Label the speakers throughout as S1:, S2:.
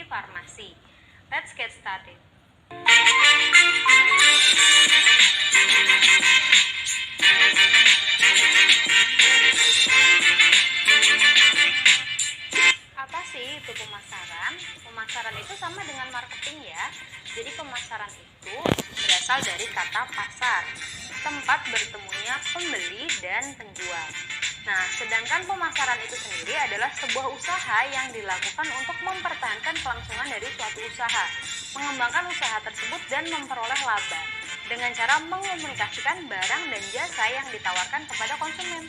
S1: Farmasi. Let's get started. Apa sih itu pemasaran? Pemasaran itu sama dengan marketing ya. Jadi pemasaran itu berasal dari kata pasar, tempat bertemunya pembeli dan penjual. Nah, sedangkan pemasaran itu sendiri adalah sebuah usaha yang dilakukan untuk mempertahankan kelangsungan dari suatu usaha, mengembangkan usaha tersebut dan memperoleh laba dengan cara mengomunikasikan barang dan jasa yang ditawarkan kepada konsumen.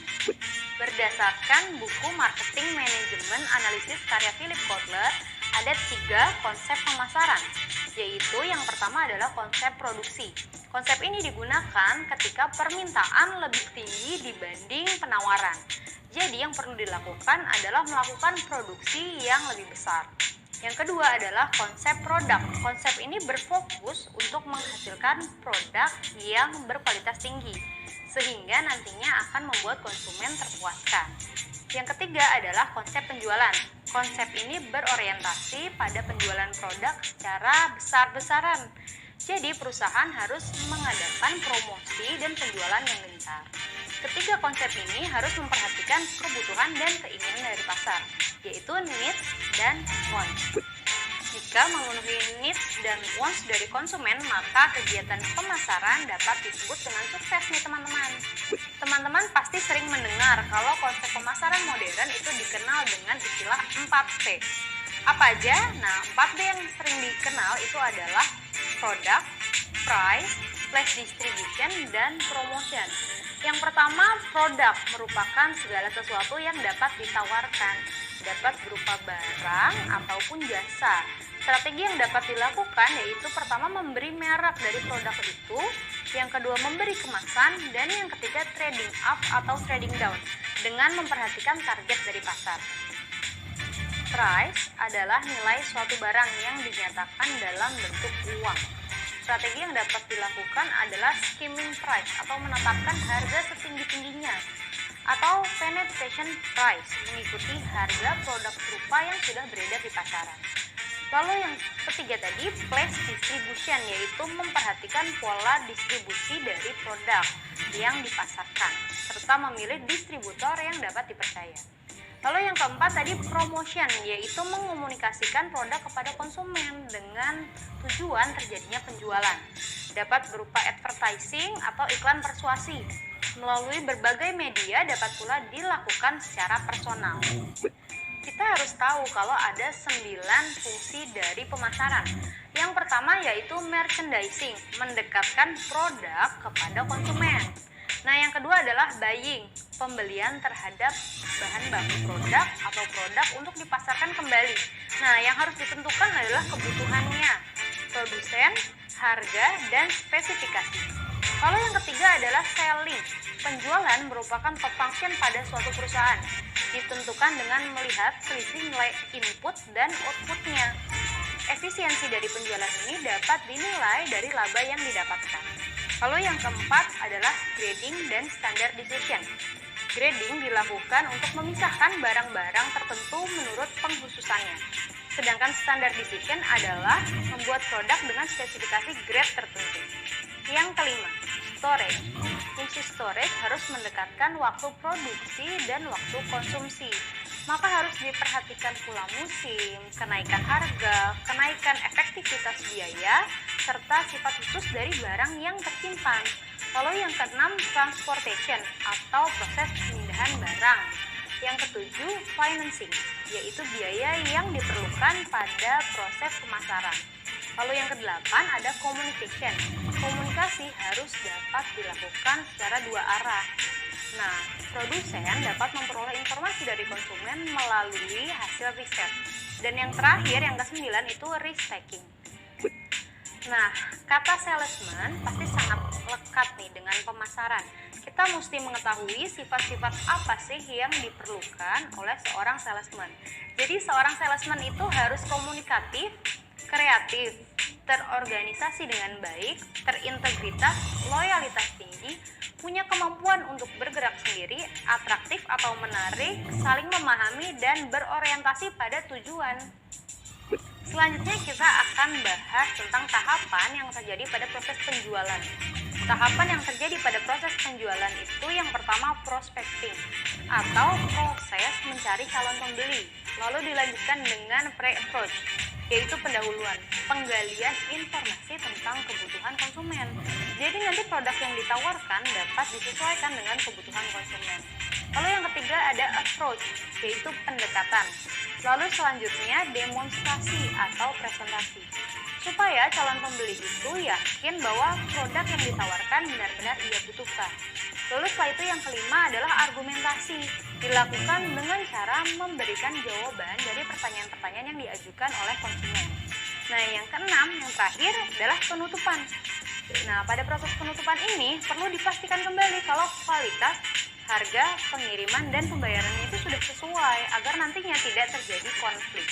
S1: Berdasarkan buku Marketing Management Analysis karya Philip Kotler, ada 3 konsep pemasaran, yaitu yang pertama adalah konsep produksi. Konsep ini digunakan ketika permintaan lebih tinggi dibanding penawaran. Jadi yang perlu dilakukan adalah melakukan produksi yang lebih besar. Yang kedua adalah konsep produk. Konsep ini berfokus untuk menghasilkan produk yang berkualitas tinggi, sehingga nantinya akan membuat konsumen terpuaskan. Yang ketiga adalah konsep penjualan. Konsep ini berorientasi pada penjualan produk secara besar-besaran. Jadi perusahaan harus mengadakan promosi dan penjualan yang gencar. Ketiga konsep ini harus memperhatikan kebutuhan dan keinginan dari pasar, yaitu needs dan wants. Jika memenuhi needs dan wants dari konsumen, maka kegiatan pemasaran dapat disebut dengan sukses nih teman-teman. Teman-teman pasti sering mendengar kalau konsep pemasaran modern itu dikenal dengan istilah 4P. Apa aja? Nah, 4P yang sering dikenal itu adalah product, price, place distribution, dan promotion. Yang pertama, produk merupakan segala sesuatu yang dapat ditawarkan, dapat berupa barang ataupun jasa. Strategi yang dapat dilakukan yaitu pertama memberi merek dari produk itu, yang kedua memberi kemasan, dan yang ketiga trading up atau trading down dengan memperhatikan target dari pasar. Price adalah nilai suatu barang yang dinyatakan dalam bentuk uang. Strategi yang dapat dilakukan adalah skimming price atau menetapkan harga setinggi-tingginya, atau penetration price, mengikuti harga produk serupa yang sudah beredar di pasaran. Lalu yang ketiga tadi, place distribution, yaitu memperhatikan pola distribusi dari produk yang dipasarkan, serta memilih distributor yang dapat dipercaya. Lalu yang keempat tadi, promotion, yaitu mengomunikasikan produk kepada konsumen dengan tujuan terjadinya penjualan. Dapat berupa advertising atau iklan persuasi. Melalui berbagai media dapat pula dilakukan secara personal. Kita harus tahu kalau ada 9 fungsi dari pemasaran. Yang pertama yaitu merchandising, mendekatkan produk kepada konsumen. Nah, yang kedua adalah buying, pembelian terhadap bahan baku produk atau produk untuk dipasarkan kembali. Nah, yang harus ditentukan adalah kebutuhannya, produsen, harga, dan spesifikasi. Lalu yang ketiga adalah selling. Penjualan merupakan top function pada suatu perusahaan, ditentukan dengan melihat selisih nilai input dan outputnya. Efisiensi dari penjualan ini dapat dinilai dari laba yang didapatkan. Lalu yang keempat adalah grading dan standardization. Grading dilakukan untuk memisahkan barang-barang tertentu menurut pengkhususannya. Sedangkan standardization adalah membuat produk dengan spesifikasi grade tertentu. Yang kelima, storage. Fungsi storage harus mendekatkan waktu produksi dan waktu konsumsi. Maka harus diperhatikan pula musim, kenaikan harga, kenaikan efektivitas biaya, serta sifat khusus dari barang yang tersimpan. Lalu yang keenam, transportation atau proses pemindahan barang. Yang ketujuh, financing, yaitu biaya yang diperlukan pada proses pemasaran. Lalu yang kedelapan ada communication. Komunikasi harus dapat dilakukan secara 2 arah. Nah, produsen dapat memperoleh informasi dari konsumen melalui hasil riset. Dan yang terakhir, yang ke-9 itu risk taking. Nah, kata salesman pasti sangat lekat nih dengan pemasaran. Kita mesti mengetahui sifat-sifat apa sih yang diperlukan oleh seorang salesman. Jadi seorang salesman itu harus komunikatif, kreatif, terorganisasi dengan baik, terintegritas, loyalitas tinggi, punya kemampuan untuk bergerak sendiri, atraktif atau menarik, saling memahami, dan berorientasi pada tujuan. Selanjutnya kita akan bahas tentang tahapan yang terjadi pada proses penjualan. Tahapan yang terjadi pada proses penjualan itu yang pertama prospecting atau proses mencari calon pembeli. Lalu dilanjutkan dengan pre-approach, yaitu pendahuluan, penggalian informasi tentang kebutuhan konsumen. Jadi nanti produk yang ditawarkan dapat disesuaikan dengan kebutuhan konsumen. Lalu yang ketiga ada approach, yaitu pendekatan. Lalu selanjutnya demonstrasi atau presentasi, supaya calon pembeli itu yakin bahwa produk yang ditawarkan benar-benar ia butuhkan. Lalu setelah itu yang kelima adalah argumentasi, dilakukan dengan cara memberikan jawaban dari pertanyaan-pertanyaan yang diajukan oleh konsumen. Nah, yang keenam, yang terakhir adalah penutupan. Nah, pada proses penutupan ini perlu dipastikan kembali kalau kualitas, harga, pengiriman, dan pembayarannya itu sudah sesuai agar nantinya tidak terjadi konflik.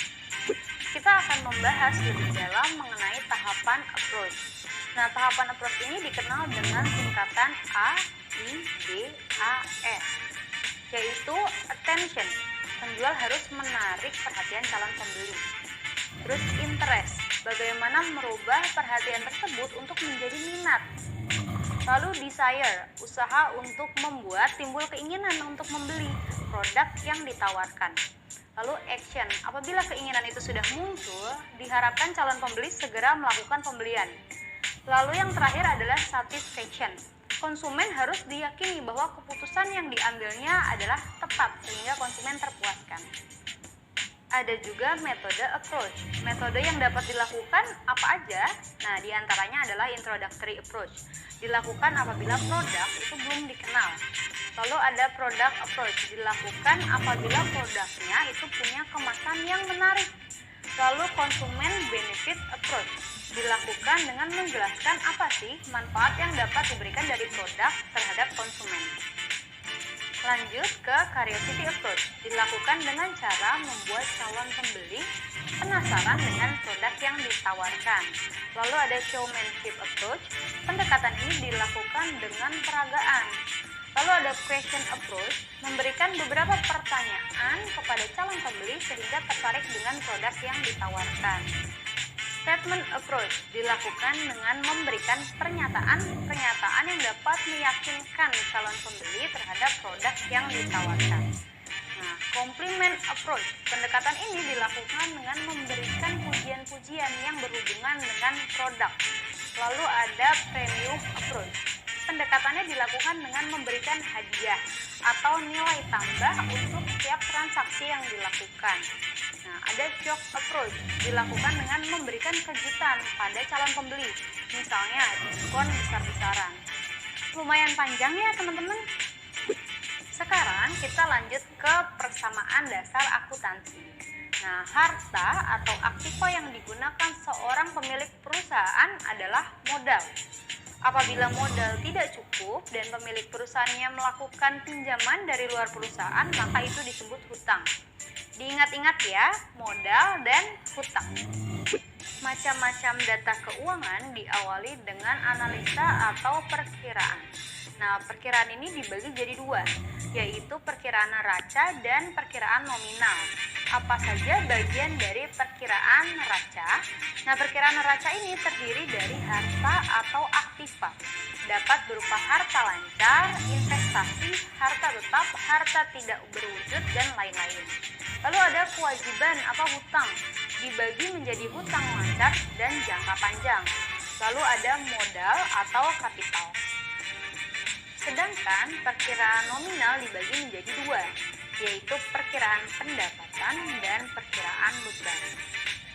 S1: Kita akan membahas lebih dalam mengenai tahapan approach. Nah, tahapan approach ini dikenal dengan singkatan AIDAS, yaitu attention. Penjual harus menarik perhatian calon pembeli. Terus interest, bagaimana merubah perhatian tersebut untuk menjadi minat. Lalu desire, usaha untuk membuat timbul keinginan untuk membeli produk yang ditawarkan. Lalu action, apabila keinginan itu sudah muncul, diharapkan calon pembeli segera melakukan pembelian. Lalu yang terakhir adalah satisfaction. Konsumen harus diyakini bahwa keputusan yang diambilnya adalah tepat sehingga konsumen terpuaskan. Ada juga metode approach. Metode yang dapat dilakukan apa aja? Nah, diantaranya adalah introductory approach. Dilakukan apabila produk itu belum dikenal. Lalu ada product approach. Dilakukan apabila produknya itu punya kemasan yang menarik. Lalu consumer benefit approach. Dilakukan dengan menjelaskan apa sih manfaat yang dapat diberikan dari produk terhadap konsumen. Lanjut ke curiosity approach, dilakukan dengan cara membuat calon pembeli penasaran dengan produk yang ditawarkan. Lalu ada showmanship approach, pendekatan ini dilakukan dengan peragaan. Lalu ada question approach, memberikan beberapa pertanyaan kepada calon pembeli sehingga tertarik dengan produk yang ditawarkan. Statement approach dilakukan dengan memberikan pernyataan yang dapat meyakinkan calon pembeli terhadap produk yang ditawarkan. Nah, compliment approach, pendekatan ini dilakukan dengan memberikan pujian-pujian yang berhubungan dengan produk. Lalu ada premium approach, pendekatannya dilakukan dengan memberikan hadiah atau nilai tambah untuk setiap transaksi yang dilakukan. Nah, ada shock approach, dilakukan dengan memberikan kejutan pada calon pembeli, misalnya diskon besar-besaran. Lumayan panjang ya teman-teman. Sekarang kita lanjut ke persamaan dasar akuntansi. Nah, harta atau aktiva yang digunakan seorang pemilik perusahaan adalah modal. Apabila modal tidak cukup dan pemilik perusahaannya melakukan pinjaman dari luar perusahaan, maka itu disebut hutang. Diingat-ingat ya, modal dan hutang. Macam-macam data keuangan diawali dengan analisa atau perkiraan. Nah, perkiraan ini dibagi jadi dua, yaitu perkiraan neraca dan perkiraan nominal. Apa saja bagian dari perkiraan neraca? Nah, perkiraan neraca ini terdiri dari harta atau aktiva. Dapat berupa harta lancar, investasi, harta tetap, harta tidak berwujud, dan lain-lain. Lalu ada kewajiban atau hutang, dibagi menjadi hutang lancar dan jangka panjang. Lalu ada modal atau kapital. Sedangkan perkiraan nominal dibagi menjadi dua, yaitu perkiraan pendapatan dan perkiraan beban.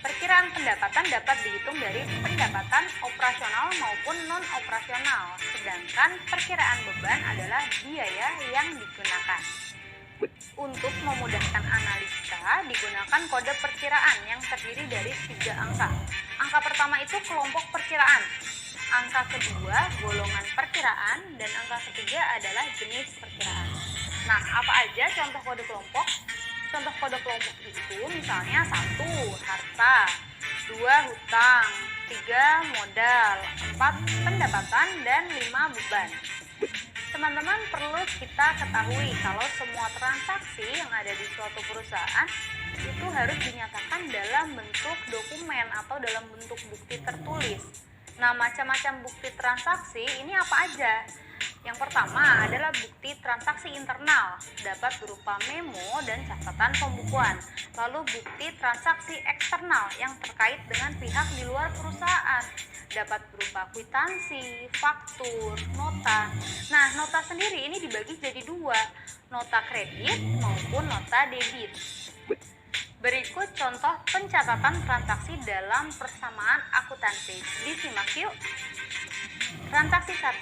S1: Perkiraan pendapatan dapat dihitung dari pendapatan operasional maupun non-operasional, sedangkan perkiraan beban adalah biaya yang digunakan. Untuk memudahkan analisa, digunakan kode perkiraan yang terdiri dari 3 angka. Angka pertama itu kelompok perkiraan, angka kedua golongan perkiraan, dan angka ketiga adalah jenis perkiraan. Nah, apa aja contoh kode kelompok? Contoh kode kelompok itu misalnya 1 harta, 2 hutang, 3 modal, 4 pendapatan, dan 5 beban. Teman-teman perlu kita ketahui kalau semua transaksi yang ada di suatu perusahaan itu harus dinyatakan dalam bentuk dokumen atau dalam bentuk bukti tertulis. Nah, macam-macam bukti transaksi ini apa aja? Yang pertama adalah bukti transaksi internal, dapat berupa memo dan catatan pembukuan. Lalu bukti transaksi eksternal yang terkait dengan pihak di luar perusahaan, dapat berupa kwitansi, faktur, nota. Nah, nota sendiri ini dibagi jadi dua, nota kredit maupun nota debit. Berikut contoh pencatatan transaksi dalam persamaan akuntansi. Disimak yuk. Transaksi 1.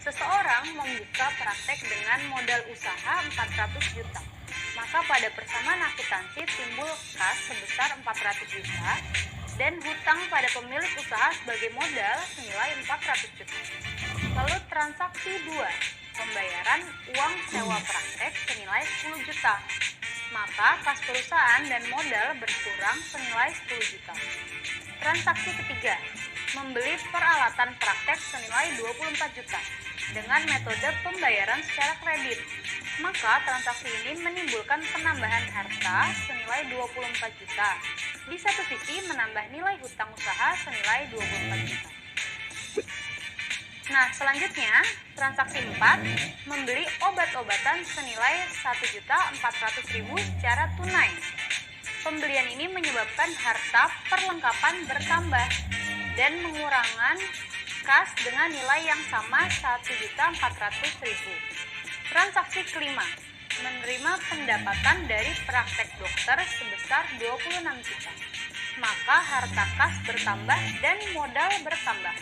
S1: Seseorang membuka praktek dengan modal usaha 400 juta. Maka pada persamaan akuntansi timbul kas sebesar 400 juta dan hutang pada pemilik usaha sebagai modal senilai 400 juta. Lalu transaksi 2. Pembayaran uang sewa praktek senilai 10 juta. Maka kas perusahaan dan modal berkurang senilai 10 juta. Transaksi ketiga, membeli peralatan praktek senilai 24 juta dengan metode pembayaran secara kredit. Maka transaksi ini menimbulkan penambahan harta senilai 24 juta. Di satu sisi menambah nilai hutang usaha senilai 24 juta. Nah, selanjutnya transaksi 4, membeli obat-obatan senilai 1.400.000 secara tunai. Pembelian ini menyebabkan harta perlengkapan bertambah dan mengurangan kas dengan nilai yang sama 1.400.000. Transaksi kelima, menerima pendapatan dari praktek dokter sebesar 26 juta. Maka harta kas bertambah dan modal bertambah.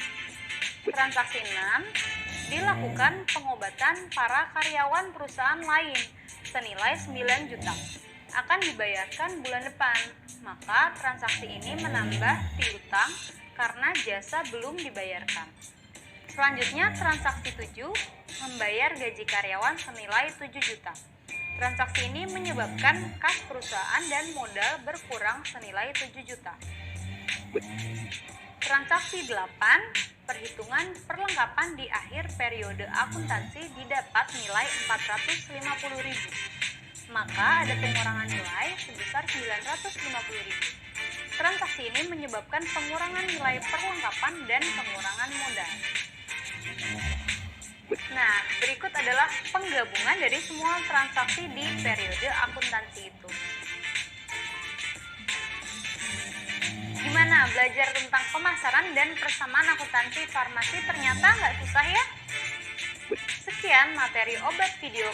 S1: Transaksi 6, dilakukan pengobatan para karyawan perusahaan lain senilai 9 juta. Akan dibayarkan bulan depan. Maka transaksi ini menambah piutang karena jasa belum dibayarkan. Selanjutnya transaksi 7, membayar gaji karyawan senilai 7 juta. Transaksi ini menyebabkan kas perusahaan dan modal berkurang senilai 7 juta. Transaksi 8, perhitungan perlengkapan di akhir periode akuntansi didapat nilai 450.000. Maka ada pengurangan nilai sebesar 950.000. Transaksi ini menyebabkan pengurangan nilai perlengkapan dan pengurangan modal. Nah, berikut adalah penggabungan dari semua transaksi di periode akuntansi itu. Gimana belajar tentang pemasaran dan persamaan akuntansi farmasi? Ternyata nggak susah ya? Sekian materi obat video